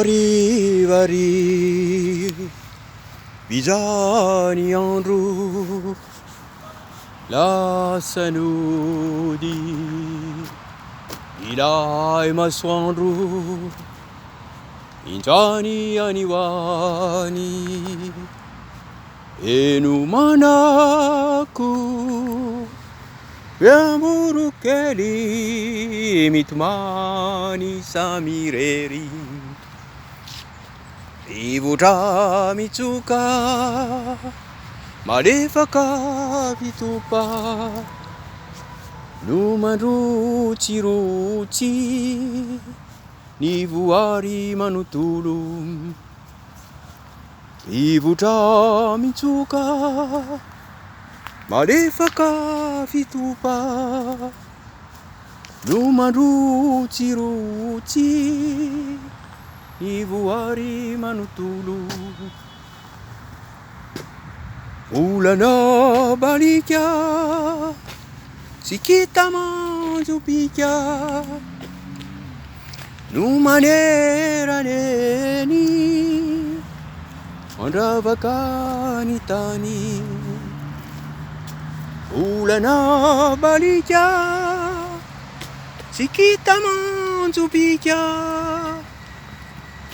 Vari bisogni andru la sanudi ilai maswandru injani aniwani enumanaku yamurukeli mitmani samireri Ivuta mitsuka malefaka vitupa numaruchi ni voary manontolo Ivuta mitsuka malefaka vitupa numaruchi ni voary manontolo Ulana balika sikita manzupika numanera neni andravakani tani Ulana balika sikita manzupika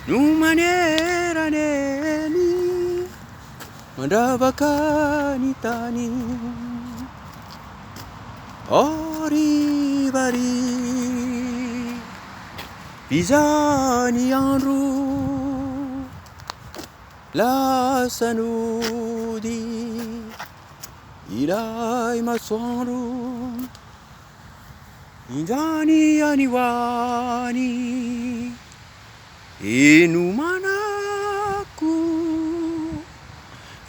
numanera neni mandavakani tani Vari pisani andru la sanudi ilai maswandru injani aniwani Enumanaku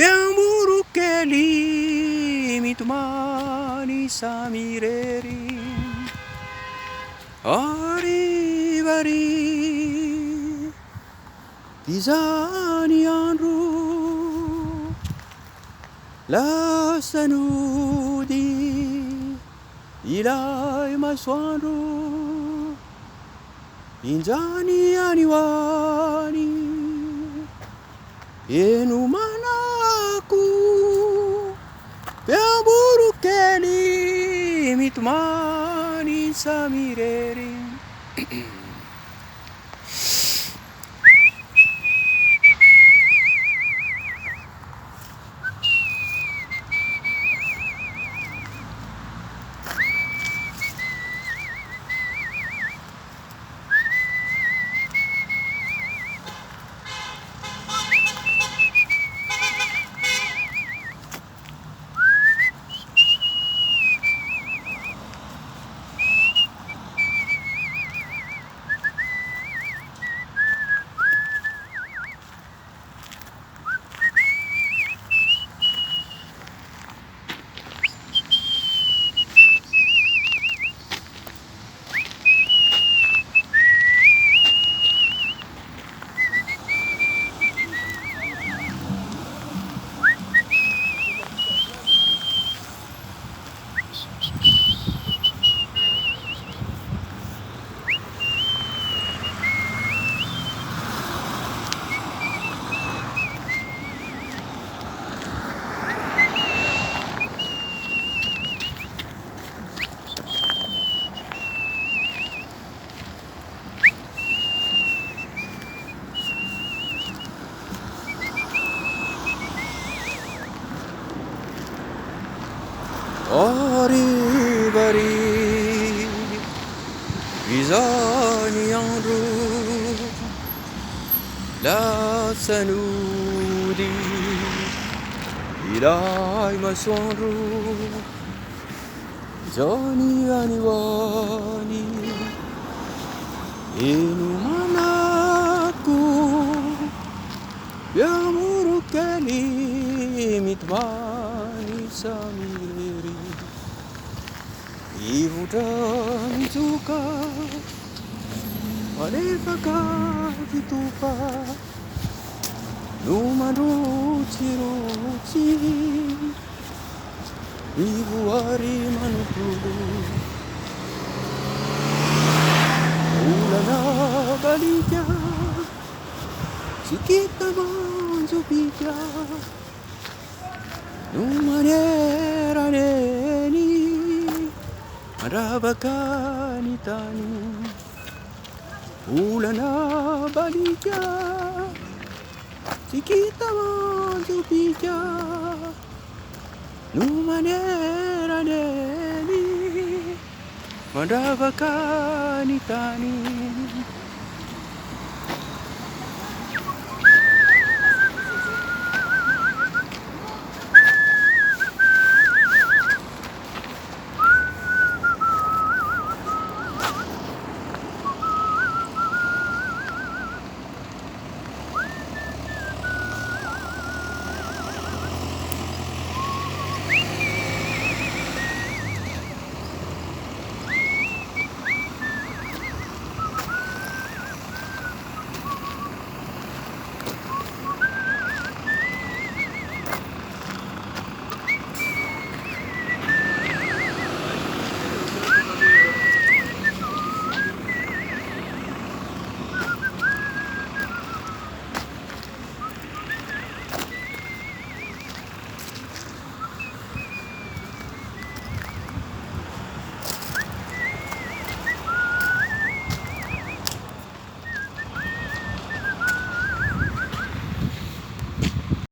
Yamurukeli mitmani samireri Vari Pisani andru La sanudi Ilai maswandru Injani aniwani Enumanaku Yamurukeli mitmani samireri Vari bisogni andru la sanudi ilai maswandru bisogni aniwani enumanaku yamurukeli mitmani samireri Ivuta mitsuka malefaka vitupa numaruchi ni voary manontolo Ulana balika Si kita mangiupita non manera neni Maravakani tani Ulana balija Si kita mangiupita non manera neni Maravakani tani